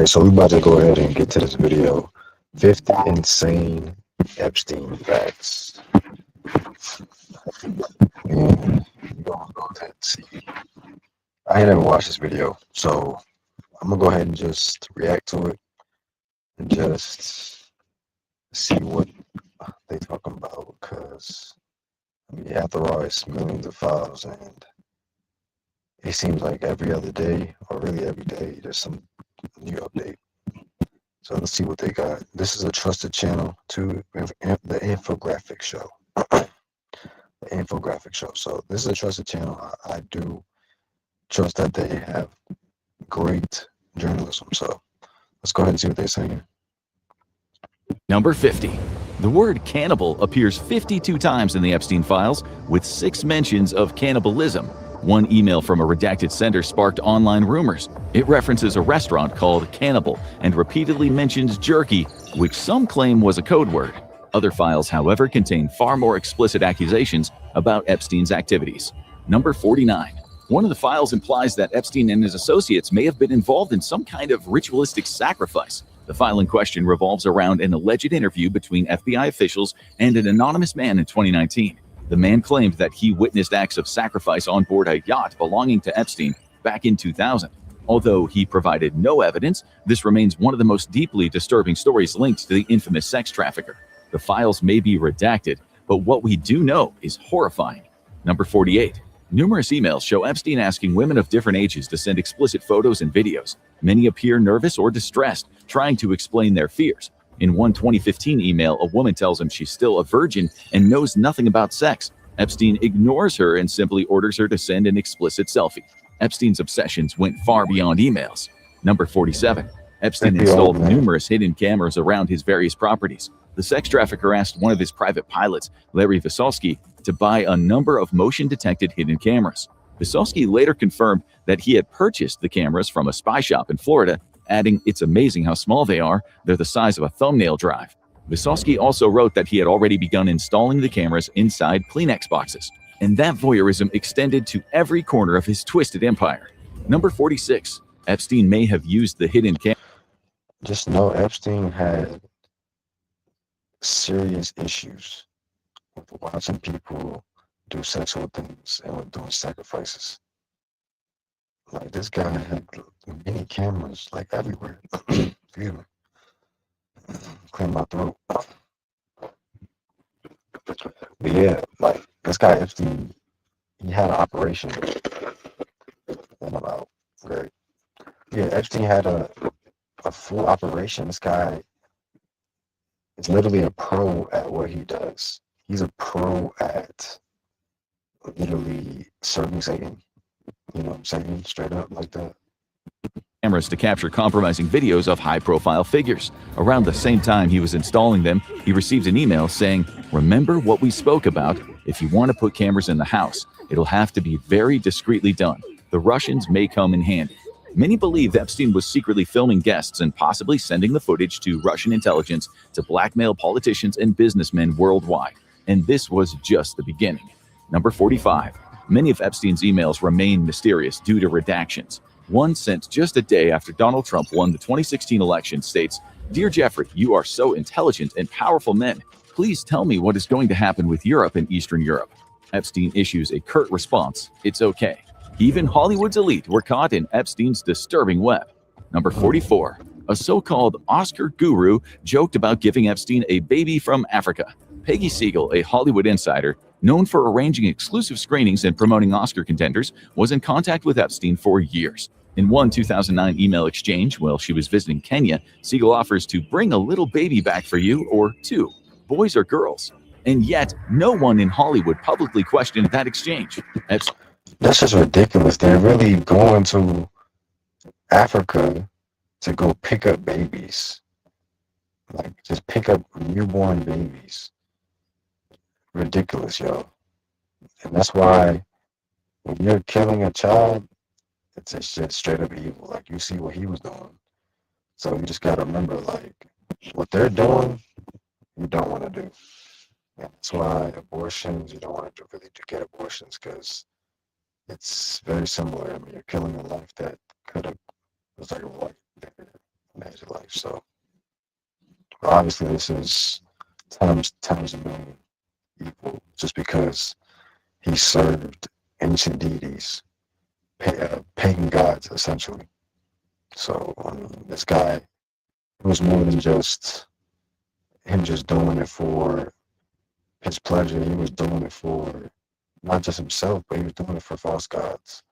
Alright, so we about to go ahead and get to this video. 50 insane Epstein facts. And we're gonna go ahead and see. I ain't never watched this video, so I'm gonna go ahead and just react to it and just see what they talking about, because I mean, after all, it's millions of files, and it seems like every other day, or really every day, there's some new update. So let's see what they got. This is a trusted channel to the infographic show. The infographic show. So this is a trusted channel. I do trust that they have great journalism. So let's go ahead and see what they're saying. Number 50. The word cannibal appears 52 times in the Epstein files, with 6 mentions of cannibalism. One email from a redacted sender sparked online rumors. It references a restaurant called Cannibal and repeatedly mentions jerky, which some claim was a code word. Other files, however, contain far more explicit accusations about Epstein's activities. Number 49. One of the files implies that Epstein and his associates may have been involved in some kind of ritualistic sacrifice. The file in question revolves around an alleged interview between FBI officials and an anonymous man in 2019. The man claimed that he witnessed acts of sacrifice on board a yacht belonging to Epstein back in 2000. Although he provided no evidence, this remains one of the most deeply disturbing stories linked to the infamous sex trafficker. The files may be redacted, but what we do know is horrifying. Number 48. Numerous emails show Epstein asking women of different ages to send explicit photos and videos. Many appear nervous or distressed, trying to explain their fears. In one 2015 email, a woman tells him she's still a virgin and knows nothing about sex. Epstein ignores her and simply orders her to send an explicit selfie. Epstein's obsessions went far beyond emails. Number 47. Epstein installed numerous hidden cameras around his various properties. The sex trafficker asked one of his private pilots, Larry Wysocki, to buy a number of motion-detected hidden cameras. Wysocki later confirmed that he had purchased the cameras from a spy shop in Florida, adding, "It's amazing how small they are. They're the size of a thumbnail drive." Wysocki also wrote that he had already begun installing the cameras inside Kleenex boxes, and that voyeurism extended to every corner of his twisted empire. Number 46. Epstein may have used the hidden camera. Just know Epstein had serious issues with watching people do sexual things and with doing sacrifices. Like, this guy had many cameras, like, everywhere. Excuse me. Clear my throat. But yeah, like, this guy Epstein, he had an operation. And about great. Yeah, Epstein had a full operation. This guy is literally a pro at what he does. He's a pro at literally serving Satan. You know what I'm saying? Straight up like that. Cameras to capture compromising videos of high-profile figures. Around the same time he was installing them, he received an email saying, "Remember what we spoke about? If you want to put cameras in the house, it'll have to be very discreetly done. The Russians may come in handy." Many believe Epstein was secretly filming guests and possibly sending the footage to Russian intelligence to blackmail politicians and businessmen worldwide. And this was just the beginning. Number 45. Many of Epstein's emails remain mysterious due to redactions. One sent just a day after Donald Trump won the 2016 election states, "Dear Jeffrey, you are so intelligent and powerful men. Please tell me what is going to happen with Europe and Eastern Europe." Epstein issues a curt response, "It's okay." Even Hollywood's elite were caught in Epstein's disturbing web. Number 44. A so-called Oscar guru joked about giving Epstein a baby from Africa. Peggy Siegel, a Hollywood insider, known for arranging exclusive screenings and promoting Oscar contenders, was in contact with Epstein for years. In one 2009 email exchange while she was visiting Kenya, Siegel offers to bring a little baby back for you or 2, boys or girls. And yet, no one in Hollywood publicly questioned that exchange. That's just ridiculous. They're really going to Africa to go pick up babies. Like, just pick up newborn babies. Ridiculous, yo. And that's why when you're killing a child, it's just straight up evil. Like, you see what he was doing. So you just gotta remember, like, what they're doing, you don't want to do. And that's why abortions, you don't want to really get abortions, because it's very similar. I mean, you're killing a life that could have, was like a life. crazy life. So obviously this is times a million equal, just because he served ancient deities, pagan gods, essentially. So I mean, this guy, it was more than just him just doing it for his pleasure. He was doing it for not just himself, but he was doing it for false gods.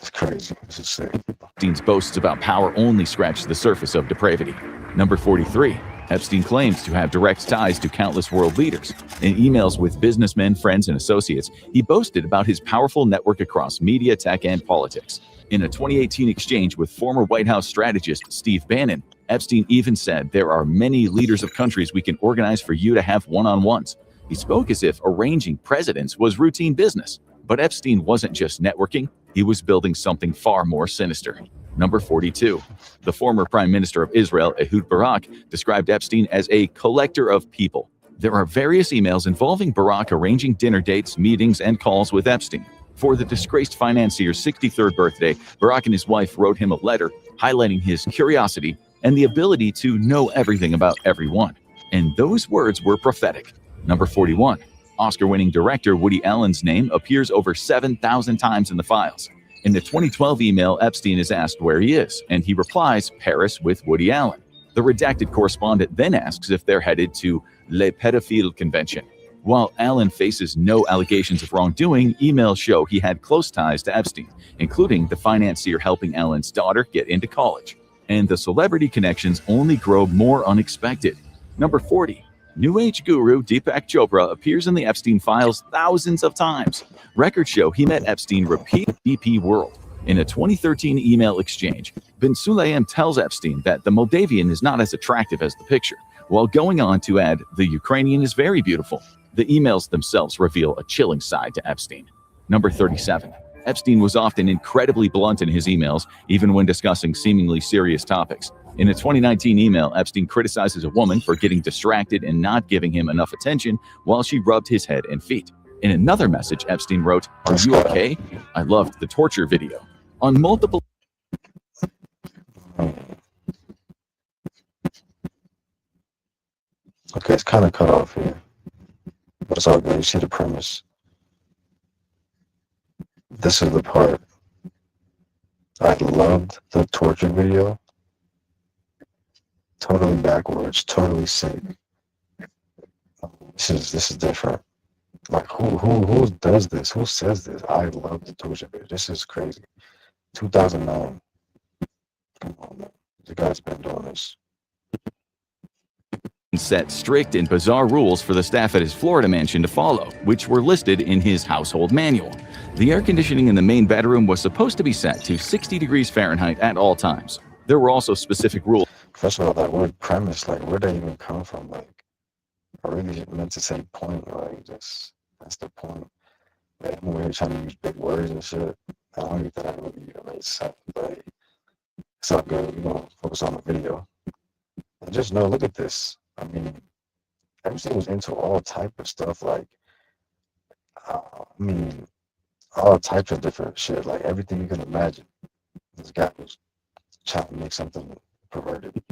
It's crazy. It's insane. Epstein's boasts about power only scratched the surface of depravity. Number 43. Epstein claims to have direct ties to countless world leaders. In emails with businessmen, friends, and associates, he boasted about his powerful network across media, tech, and politics. In a 2018 exchange with former White House strategist Steve Bannon, Epstein even said, "There are many leaders of countries we can organize for you to have one-on-ones." He spoke as if arranging presidents was routine business. But Epstein wasn't just networking, he was building something far more sinister. Number 42. The former Prime Minister of Israel, Ehud Barak, described Epstein as a collector of people. There are various emails involving Barak arranging dinner dates, meetings, and calls with Epstein. For the disgraced financier's 63rd birthday, Barak and his wife wrote him a letter highlighting his curiosity and the ability to know everything about everyone. And those words were prophetic. Number 41. Oscar-winning director Woody Allen's name appears over 7,000 times in the files. In the 2012 email, Epstein is asked where he is, and he replies, "Paris with Woody Allen." The redacted correspondent then asks if they're headed to Le Pedophile Convention. While Allen faces no allegations of wrongdoing, emails show he had close ties to Epstein, including the financier helping Allen's daughter get into college. And the celebrity connections only grow more unexpected. Number 40. New Age guru Deepak Chopra appears in the Epstein files thousands of times. Records show he met Epstein repeatedly in DP World. In a 2013 email exchange, Bin Sulayem tells Epstein that the Moldavian is not as attractive as the picture, while going on to add, "The Ukrainian is very beautiful." The emails themselves reveal a chilling side to Epstein. Number 37. Epstein was often incredibly blunt in his emails, even when discussing seemingly serious topics. In a 2019 email, Epstein criticizes a woman for getting distracted and not giving him enough attention while she rubbed his head and feet. In another message, Epstein wrote, "Are you okay? I loved the torture video." On multiple... Okay, it's kind of cut off here, but it's all good. You see the premise. This is the part. I loved the torture video. Totally backwards, totally sick. This is different. Like who does this? Who says this? I love the torture video. This is crazy. 2009. Come on, man. The guy's been doing this. Set strict and bizarre rules for the staff at his Florida mansion to follow, which were listed in his household manual. The air conditioning in the main bedroom was supposed to be set to 60 degrees Fahrenheit at all times. There were also specific rules. First of all, that word premise, like, where'd that even come from? Like, I really meant to say point, like, that's the point. Like, I'm really trying to use big words and shit. I don't even think that really even made sense, but it's all good. We're gonna focus on the video. And just know, look at this. I mean, everything was into all type of stuff, like, all types of different shit, like everything you can imagine. This guy was trying to make something perverted.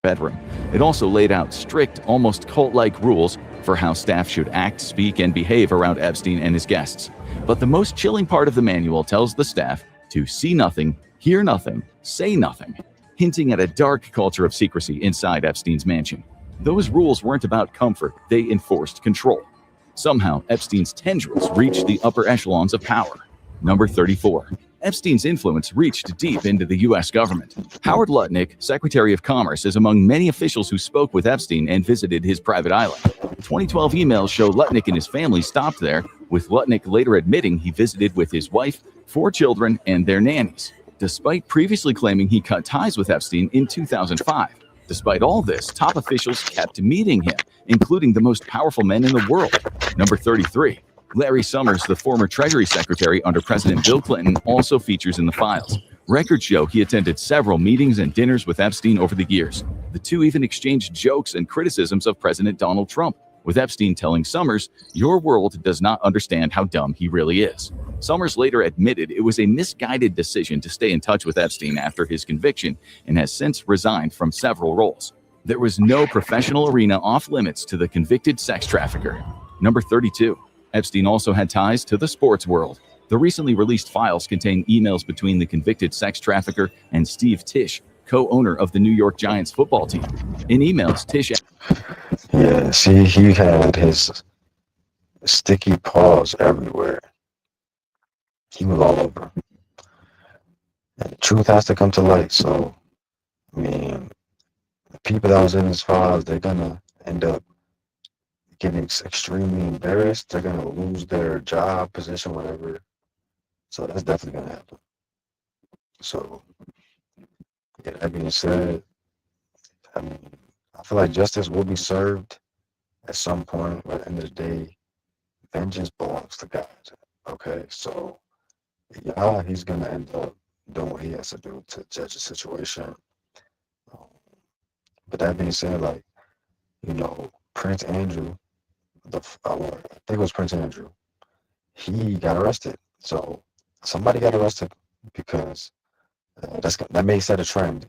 Bedroom. It also laid out strict, almost cult-like rules for how staff should act, speak, and behave around Epstein and his guests. But the most chilling part of the manual tells the staff to see nothing, hear nothing, say nothing, hinting at a dark culture of secrecy inside Epstein's mansion. Those rules weren't about comfort, they enforced control. Somehow, Epstein's tendrils reached the upper echelons of power. Number 34. Epstein's influence reached deep into the U.S. government. Howard Lutnick, Secretary of Commerce, is among many officials who spoke with Epstein and visited his private island. 2012 emails show Lutnick and his family stopped there, with Lutnick later admitting he visited with his wife, 4 children, and their nannies, despite previously claiming he cut ties with Epstein in 2005. Despite all this, top officials kept meeting him, including the most powerful men in the world. Number 33. Larry Summers, the former Treasury Secretary under President Bill Clinton, also features in the files. Records show he attended several meetings and dinners with Epstein over the years. The two even exchanged jokes and criticisms of President Donald Trump, with Epstein telling Summers, "Your world does not understand how dumb he really is." Summers later admitted it was a misguided decision to stay in touch with Epstein after his conviction and has since resigned from several roles. There was no professional arena off limits to the convicted sex trafficker. Number 32. Epstein also had ties to the sports world. The recently released files contain emails between the convicted sex trafficker and Steve Tisch, co-owner of the New York Giants football team. In emails, Tisch Yeah, see, he had his sticky paws everywhere. He was all over. And the truth has to come to light. So, I mean, the people that was in his files, they're gonna end up getting extremely embarrassed. They're gonna lose their job, position, whatever. So that's definitely gonna happen. So, yeah, that being said, I mean, I feel like justice will be served at some point, but at the end of the day, vengeance belongs to God. Okay, so yeah, he's gonna end up doing what he has to do to judge the situation. Um, but that being said, like, Prince Andrew, I think it was Prince Andrew, he got arrested. So somebody got arrested because that may set a trend.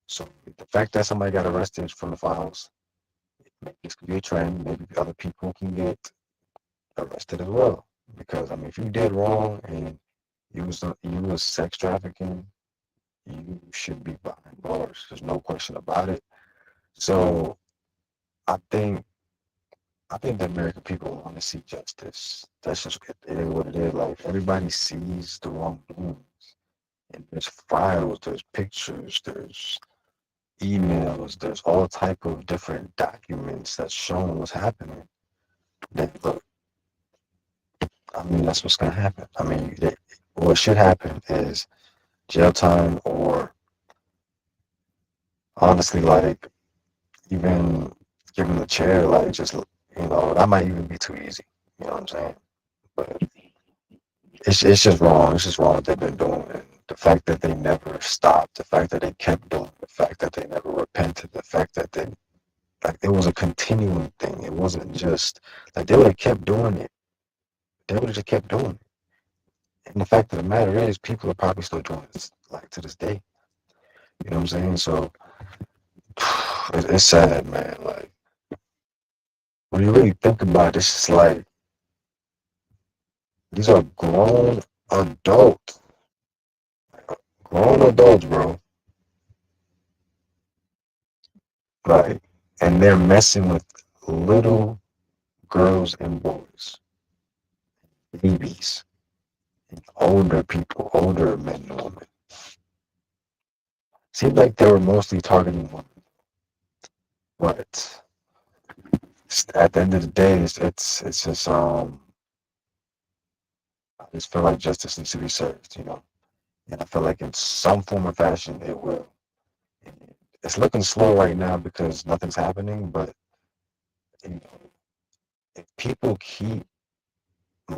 So the fact that somebody got arrested from the files, maybe this could be a trend. Maybe other people can get arrested as well. Because I mean, if you did wrong and you was sex trafficking, you should be behind bars. There's no question about it. So I think the American people want to see justice. That's just it is what it is. Like everybody sees the wrongdoings, and there's files, there's pictures, there's emails, there's all type of different documents that's showing what's happening. That look, I mean, that's what's gonna happen. I mean, what should happen is jail time, or honestly, like even giving the chair, like just that might even be too easy. You know what I'm saying? But it's just wrong. It's just wrong what they've been doing. And the fact that they never stopped, the fact that they kept doing, the fact that they never repented, the fact that it was a continuing thing. It wasn't just like they would have kept doing it. They would have just kept doing it. And the fact of the matter is, people are probably still doing it like to this day. You know what I'm saying? So it's sad, man. Like when you really think about it, it's just like these are adults, grown adults, bro. Like, and they're messing with little girls and boys, babies, and older people, older men and women. Seems like they were mostly targeting women, but at the end of the day, it's just I just feel like justice needs to be served. And I feel like in some form or fashion it will. It's looking slow right now because nothing's happening, but you know, if people keep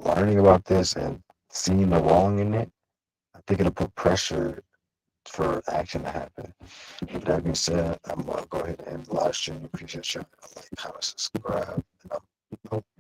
learning about this and seeing the wrong in it, I think it'll put pressure for action to happen. With that being said, I'm gonna go ahead and end the live stream. Appreciate you. Like, comment, subscribe, and